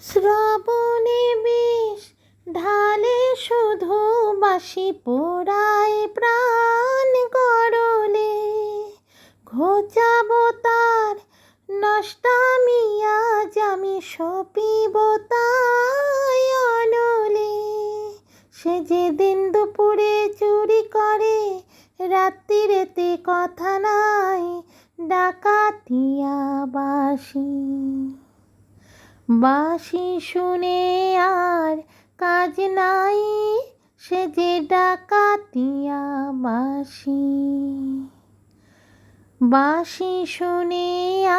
শ্রাবণে বেশ ঢালে শুধু বাঁশি পোড়ায় প্রাণ গরলে, ঘোচাবো তার নষ্টামি আজ আমি সপিব তাই অনলে। সে যেদিন দুপুরে চুরি করে রাত্রিরেতে কথা নাই, ডাকাতিয়া বাঁশি। বাঁশি শুনে আর কাজ নাই, সে যে ডাকাতিয়া বাঁশি। বাঁশি শুনে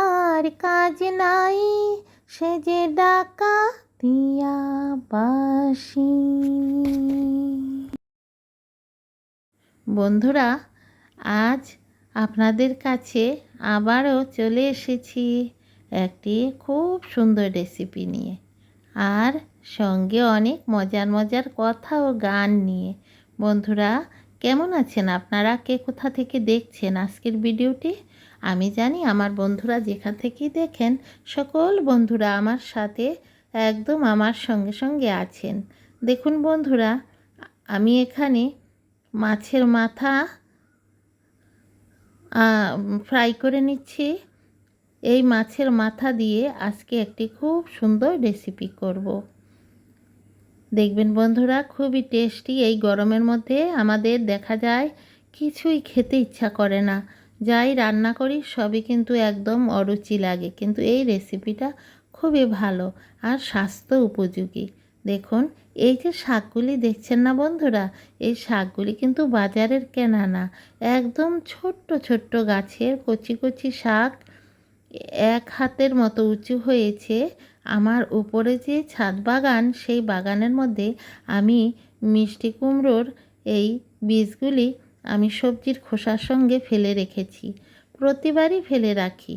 আর কাজ নাই, সে যে ডাকাতিয়া বাঁশি। বন্ধুরা, আজ আপনাদের কাছে আবারও চলে এসেছি একটি খুব সুন্দর রেসিপি নিয়ে, আর সঙ্গে অনেক মজার মজার কথা ও গান নিয়ে। বন্ধুরা, কেমন আছেন আপনারা? কে কোথা থেকে দেখছেন আজকের ভিডিওটি? আমি জানি আমার বন্ধুরা যেখান থেকেই দেখেন, সকল বন্ধুরা আমার সাথে একদম আমার সঙ্গে সঙ্গে আছেন। দেখুন বন্ধুরা, আমি এখানে মাছের মাথা ফ্রাই করে নিচ্ছি। এই মাছের মাথা দিয়ে আজকে একটি খুব সুন্দর রেসিপি করব। দেখবেন বন্ধুরা, খুবই টেস্টি। এই গরমের মধ্যে আমাদের দেখা যায় কিছুই খেতে ইচ্ছা করে না, যাই রান্না করি সবই কিন্তু একদম অরুচি লাগে, কিন্তু এই রেসিপিটা খুবই ভালো আর স্বাস্থ্য উপযোগী। দেখুন, এই যে শাকগুলি দেখছেন না বন্ধুরা, এই শাকগুলি কিন্তু বাজারের কেনা না, একদম ছোট্ট ছোট্ট গাছের কচি কচি শাক, এক হাতের মতো উঁচু হয়েছে। আমার উপরে যে ছাদ বাগান, সেই বাগানের মধ্যে আমি মিষ্টি কুমড়োর এই বীজগুলি আমি সবজির খোসার সঙ্গে ফেলে রেখেছি, প্রতিবারই ফেলে রাখি,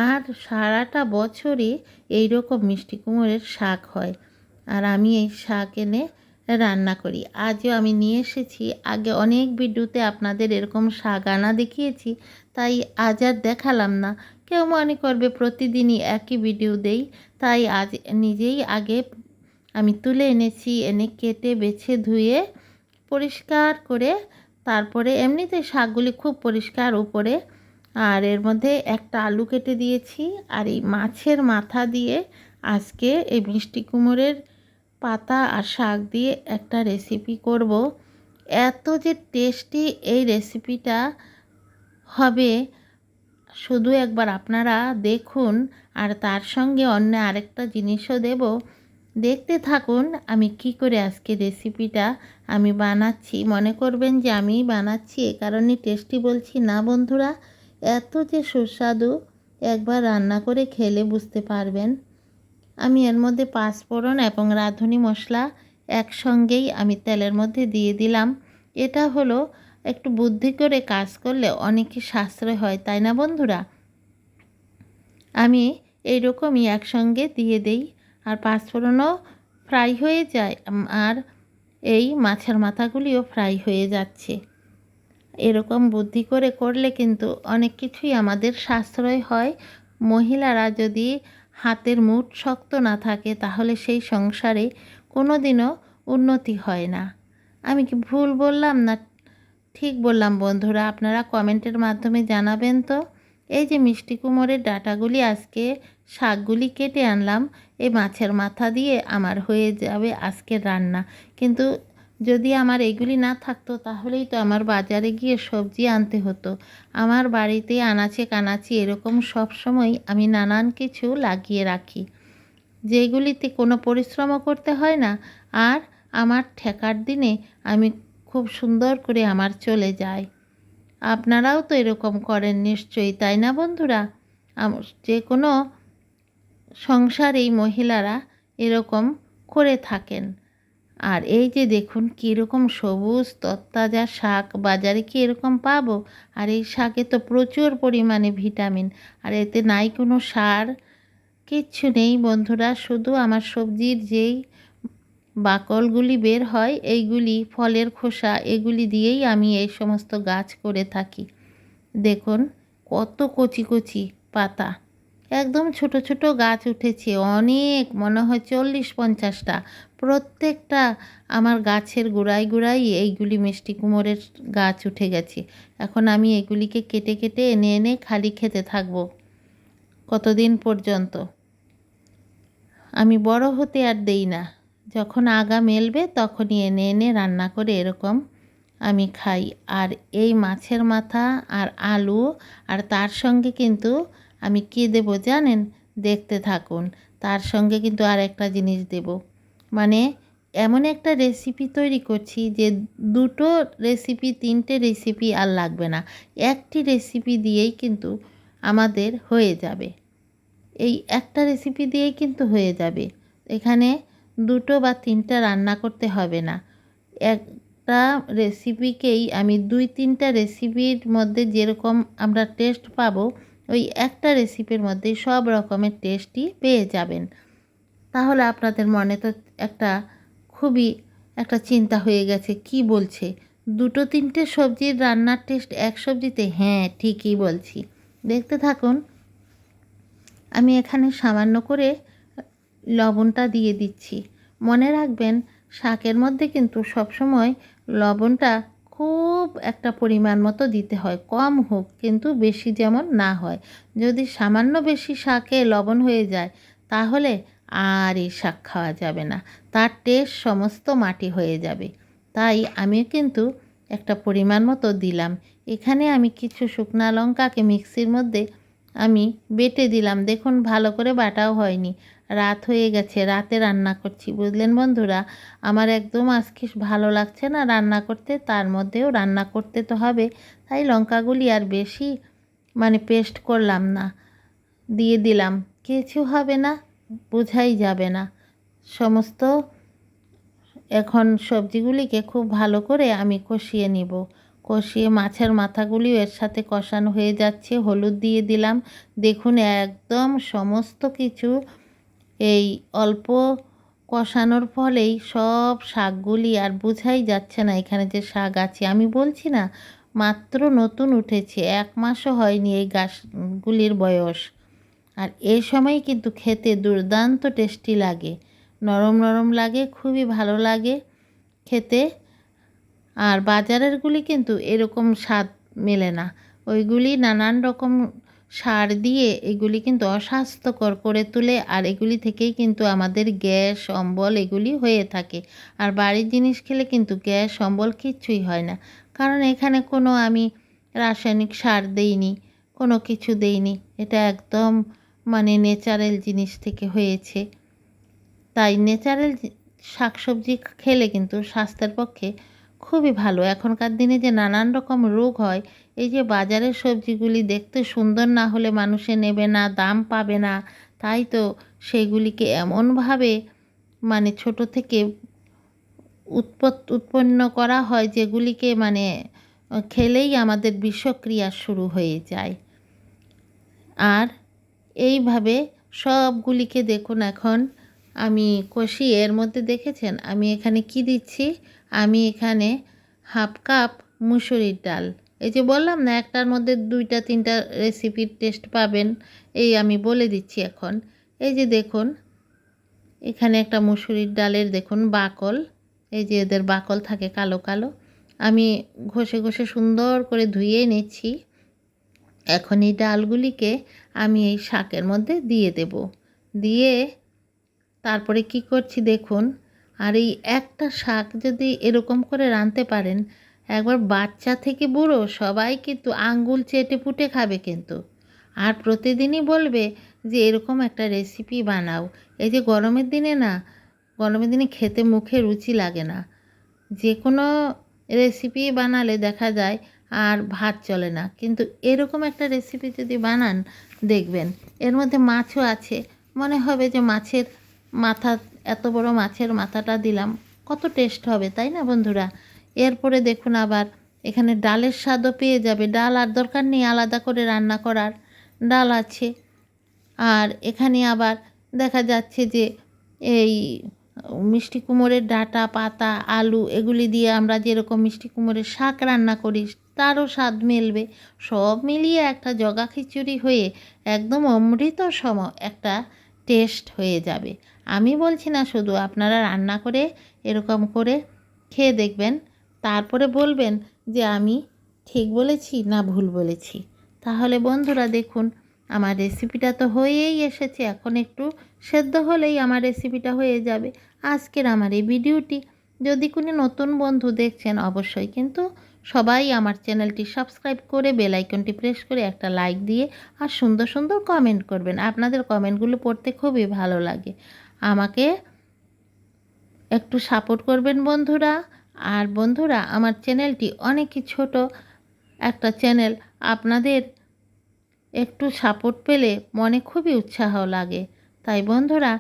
আর সারাটা বছরই এই রকম মিষ্টি কুমড়োর শাক হয়, আর আমি এই শাক এনে রান্না করি। আজও আমি নিয়ে এসেছি। আগে অনেক ভিডিওতে আপনাদের এরকম শাক আনা দেখিয়েছি, তাই আজ আর দেখালাম না। কেউ মনে করবে প্রতিদিনই একই ভিডিও দেই, তাই আজ নিজেই আগে আমি তুলে এনেছি, এনে কেটে বেছে ধুয়ে পরিষ্কার করে, তারপরে এমনিতে শাকগুলি খুব পরিষ্কার উপরে, আর এর মধ্যে একটা আলু কেটে দিয়েছি। আর এই মাছের মাথা দিয়ে আজকে এই মিষ্টি কুমড়োর পাতা আর শাক দিয়ে একটা রেসিপি করব। এত যে টেস্টি এই রেসিপিটা হবে, শুধু একবার আপনারা দেখুন। আর তার সঙ্গে অন্য আরেকটা জিনিসও দেব, দেখতে থাকুন আমি কি করে আজকে রেসিপিটা আমি বানাচ্ছি। মনে করবেন যে আমি বানাচ্ছি এ কারণে টেস্টি বলছি না বন্ধুরা, এত যে সুস্বাদু, একবার রান্না করে খেলে বুঝতে পারবেন। আমি এর মধ্যে পাঁচফোড়ন এবং রাঁধুনি মশলা একসঙ্গেই আমি তেলের মধ্যে দিয়ে দিলাম। এটা হলো একটু বুদ্ধি করে কাজ করলে অনেকই সাশ্রয় হয়, তাই না বন্ধুরা? আমি এইরকমই একসঙ্গে দিয়ে দেই, আর পাঁচফোড়নও ফ্রাই হয়ে যায়, আর এই মাছের মাথাগুলিও ফ্রাই হয়ে যাচ্ছে। এরকম বুদ্ধি করে করলে কিন্তু অনেক কিছুই আমাদের সাশ্রয় হয়। মহিলারা যদি হাতের মুঠ শক্ত না থাকে, তাহলে সেই সংসারে কোনো দিনও উন্নতি হয় না। আমি কি ভুল বললাম না ঠিক বললাম বন্ধুরা? আপনারা কমেন্টের মাধ্যমে জানাবেন তো। এই যে মিষ্টি কুমড়োর ডাঁটাগুলি আজকে শাকগুলি কেটে আনলাম, এই মাছের মাথা দিয়ে আমার হয়ে যাবে আজকের রান্না। কিন্তু যদি আমার এগুলি না থাকতো, তাহলেই তো আমার বাজারে গিয়ে সবজি আনতে হতো। আমার বাড়িতে আনাচে কানাচে এরকম সব সময় আমি নানান কিছু লাগিয়ে রাখি, যেগুলিতে কোনো পরিশ্রমও করতে হয় না, আর আমার ঠেকার দিনে আমি খুব সুন্দর করে আমার চলে যায়। আপনারাও তো এরকম করেন নিশ্চয়ই, তাই না বন্ধুরা? যে কোনো সংসারেই মহিলারা এরকম করে থাকেন। আর এই যে দেখুন কীরকম সবুজ তরতাজা শাক, বাজারে কি এরকম পাবো? আর এই শাকে তো প্রচুর পরিমাণে ভিটামিন, আর এতে নাই কোনো সার, কিচ্ছু নেই বন্ধুরা। শুধু আমার সবজির যেই বাকলগুলি বের হয়, এইগুলি ফলের খোসা, এগুলি দিয়েই আমি এই সমস্ত গাছ করে থাকি। দেখুন কত কচি কচি পাতা, একদম ছোট ছোট গাছ উঠেছে, অনেক, মনে হয় 40-50টা। প্রত্যেকটা আমার গাছের গোড়ায় গোড়ায় এইগুলি মিষ্টি কুমড়োর গাছ উঠে গেছে। এখন আমি এগুলিকে কেটে কেটে এনে এনে খালি খেতে থাকবো কতদিন পর্যন্ত। আমি বড় হতে আর দেই না, যখন আগা মেলবে তখনই এনে এনে রান্না করে এরকম আমি খাই। আর এই মাছের মাথা আর আলু, আর তার সঙ্গে কিন্তু আমি কী দেবো জানেন? দেখতে থাকুন। তার সঙ্গে কিন্তু আর একটা জিনিস দেব, মানে এমন একটা রেসিপি তৈরি করছি যে 2টো রেসিপি 3টে রেসিপি আর লাগবে না, একটি রেসিপি দিয়েই কিন্তু আমাদের হয়ে যাবে। এই একটা রেসিপি দিয়েই কিন্তু হয়ে যাবে। এখানে 2টো বা 3টা রান্না করতে হবে না। একটা রেসিপিকেই আমি 2-3টা রেসিপির মধ্যে যেরকম আমরা টেস্ট পাবো, ওই একটা রেসিপির মধ্যেই সব রকমের টেস্টই পেয়ে যাবেন। তাহলে আপনাদের মনে তো একটা খুবই একটা চিন্তা হয়ে গেছে, কি বলছে 2-3টে সবজির রান্নার টেস্ট এক সবজিতে? হ্যাঁ, ঠিকই বলছি। দেখতে থাকুন। আমি এখানে সামান্য করে লবণটা দিয়ে দিচ্ছি। মনে রাখবেন, শাকের মধ্যে কিন্তু সবসময় লবণটা খুব একটা পরিমাণ মতো দিতে হয়, কম হোক কিন্তু বেশি যেমন না হয়। যদি সামান্য বেশি শাকে লবণ হয়ে যায় তাহলে আর এই শাক খাওয়া যাবে না, তার টেস্ট সমস্ত মাটি হয়ে যাবে। তাই আমি কিন্তু একটা পরিমাণ মতো দিলাম। এখানে আমি কিছু শুকনা লঙ্কাকে মিক্সির মধ্যে আমি বেটে দিলাম। দেখুন, ভালো করে বাটাও হয়নি, রাত হয়ে গেছে, রাতে রান্না করছি, বুঝলেন বন্ধুরা? আমার একদম আজকে ভালো লাগছে না রান্না করতে, তার মধ্যেও রান্না করতে তো হবে, তাই লঙ্কাগুলি আর বেশি পেস্ট করলাম না, দিয়ে দিলাম। কিছু হবে না, বোঝাই যাবে না। সমস্ত এখন সবজিগুলিকে খুব ভালো করে আমি কষিয়ে নিব। কষিয়ে মাছের মাথাগুলিও এর সাথে কষানো হয়ে যাচ্ছে। হলুদ দিয়ে দিলাম। দেখুন, একদম সমস্ত কিছু এই অল্প কষানোর ফলেই সব শাকগুলি আর বোঝাই যাচ্ছে না এখানে যে শাক আছে। আমি বলছি না, মাত্র নতুন উঠেছে, 1 মাসও হয়নি এই গাছগুলির বয়স। আর এই সময় কিন্তু খেতে দুর্দান্ত টেস্টি লাগে, নরম নরম লাগে, খুবই ভালো লাগে খেতে। আর বাজারেরগুলি কিন্তু এরকম স্বাদ মেলে না, ওইগুলি নানান রকম সার দিয়ে এগুলি কিন্তু অস্বাস্থ্যকর করে তোলে, আর এগুলি থেকেই কিন্তু আমাদের গ্যাস অম্বল এগুলি হয়ে থাকে। আর বাড়ির জিনিস খেলে কিন্তু গ্যাস অম্বল কিচ্ছুই হয় না, কারণ এখানে কোনো আমি রাসায়নিক সার দেইনি, কোনো কিছু দেইনি, এটা একদম ন্যাচারাল জিনিস থেকে হয়েছে। তাই ন্যাচারাল শাকসবজি খেলে কিন্তু স্বাস্থ্যের পক্ষে খুবই ভালো। এখনকার দিনে যে নানান রকম রোগ হয়, এই যে বাজারের সবজিগুলি দেখতে সুন্দর না হলে মানুষে নেবে না, দাম পাবে না, তাই তো সেগুলিকে এমনভাবে ছোট থেকে উৎপন্ন করা হয় যেগুলিকে খেলেই আমাদের বিষক্রিয়া শুরু হয়ে যায়। আর এইভাবে সবগুলিকে দেখুন, এখন আমি কষিয়ে এর মধ্যে দেখেছেন আমি এখানে কি দিচ্ছি? আমি এখানে 1/2 কাপ মুসুরির ডাল, এই যে বললাম না একটার মধ্যে 2-3টা রেসিপির টেস্ট পাবেন, এই আমি বলে দিচ্ছি এখন। এই যে দেখুন, এখানে একটা মুসুরির ডালের দেখুন বাকল, এই যে এদের বাকল থাকে কালো কালো, আমি ঘষে ঘষে সুন্দর করে ধুয়ে নিচ্ছি। এখন এই ডালগুলিকে আমি এই শাকের মধ্যে দিয়ে দেব, দিয়ে তারপরে কি করছি দেখুন। আর এই একটা শাক যদি এরকম করে রাঁধতে পারেন, একবার বাচ্চা থেকে বুড়ো সবাই কিন্তু আঙ্গুল চেটে পুটে খাবে কিন্তু, আর প্রতিদিনই বলবে যে এরকম একটা রেসিপি বানাও। এই যে গরমের দিনে না, গরমের দিনে খেতে মুখে রুচি লাগে না, যে কোনো রেসিপি বানালে দেখা যায় আর ভাত চলে না, কিন্তু এরকম একটা রেসিপি যদি বানান দেখবেন এর মধ্যে মাছও আছে, মনে হবে যে মাছের মাথা, এত বড় মাছের মাথাটা দিলাম, কত টেস্ট হবে, তাই না বন্ধুরা? এরপরে দেখুন আবার এখানে ডালের স্বাদও পেয়ে যাবে, ডাল আর দরকার নেই আলাদা করে রান্না করার, ডাল আছে। আর এখানে আবার দেখা যাচ্ছে যে এই মিষ্টি কুমড়োর ডাঁটা, পাতা, আলু এগুলি দিয়ে আমরা যেরকম মিষ্টি কুমড়োর শাক রান্না করি তারও স্বাদ মিলবে। সব মিলিয়ে একটা জগা খিচুড়ি হয়ে একদম অমৃত সম একটা টেস্ট হয়ে যাবে। আমি বলছি না, শুধু আপনারা রান্না করে এরকম করে খেয়ে দেখবেন, তারপরে বলবেন যে আমি ঠিক বলেছি না ভুল বলেছি। তাহলে বন্ধুরা দেখুন, আমার রেসিপিটা তো হয়েই এসেছে, এখন একটু সেদ্ধ হলেই আমার রেসিপিটা হয়ে যাবে। আজকের আমার এই ভিডিওটি যদি কোনো নতুন বন্ধু দেখছেন, অবশ্যই কিন্তু সবাই আমার চ্যানেলটি সাবস্ক্রাইব করে বেল আইকনটি প্রেস করে একটা লাইক দিয়ে আর সুন্দর সুন্দর কমেন্ট করবেন। আপনাদের কমেন্টগুলো পড়তে খুবই ভালো লাগে। আমাকে একটু সাপোর্ট করবেন বন্ধুরা। আর বন্ধুরা, আমার চ্যানেলটি অনেকই ছোট একটা চ্যানেল, আপনাদের একটু সাপোর্ট পেলে মনে খুবই উৎসাহ লাগে। তাই বন্ধুরা,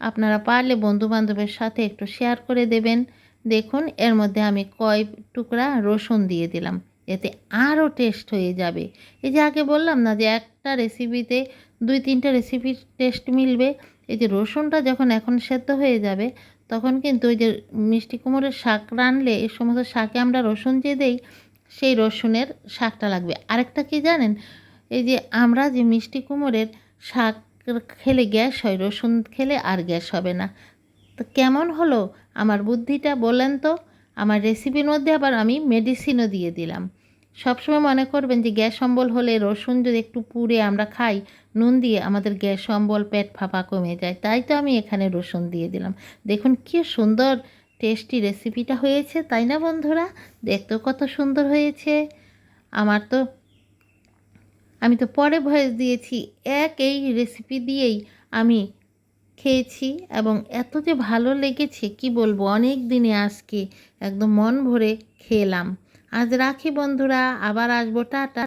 আপনারা পারলে বন্ধুবান্ধবের সাথে একটু শেয়ার করে দেবেন। দেখুন, এর মধ্যে আমি কয় টুকরা রসুন দিয়ে দিলাম, এতে আরও টেস্ট হয়ে যাবে। এই যে আগে বললাম না যে একটা রেসিপিতে 2-3টা রেসিপির টেস্ট মিলবে। এই যে রসুনটা যখন এখন সেদ্ধ হয়ে যাবে, তখন কিন্তু ওই যে মিষ্টি কুমড়োর শাক রানলে এই সমস্ত শাকে আমরা রসুন যে দেই, সেই রসুনের শাকটা লাগবে। আরেকটা কি জানেন, এই যে আমরা যে মিষ্টি কুমড়োর শাক খেলে গ্যাস হয়, রসুন খেলে আর গ্যাস হবে না। তো কেমন হলো আমার বুদ্ধিটা বলেন তো? আমার রেসিপির মধ্যে আবার আমি মেডিসিনও দিয়ে দিলাম। সবসময় মনে করবেন যে গ্যাস অম্বল হলে রসুন যদি একটু পুড়ে আমরা খাই নুন দিয়ে, আমাদের গ্যাস অম্বল পেট ফাঁপা কমে যায়। তাই তো আমি এখানে রসুন দিয়ে দিলাম। দেখুন কি সুন্দর টেস্টি রেসিপিটা হয়েছে, তাই না বন্ধুরা? দেখতেও কত সুন্দর হয়েছে। আমি তো পরে ভয়েস দিয়েছি, এই রেসিপি দিয়েই আমি খেয়েছি এবং এত যে ভালো লেগেছে কি বলবো, অনেক দিনে আজকে একদম মন ভরে খেলাম। আজ রাখি বন্ধুরা, আবার আসবো, টাটা।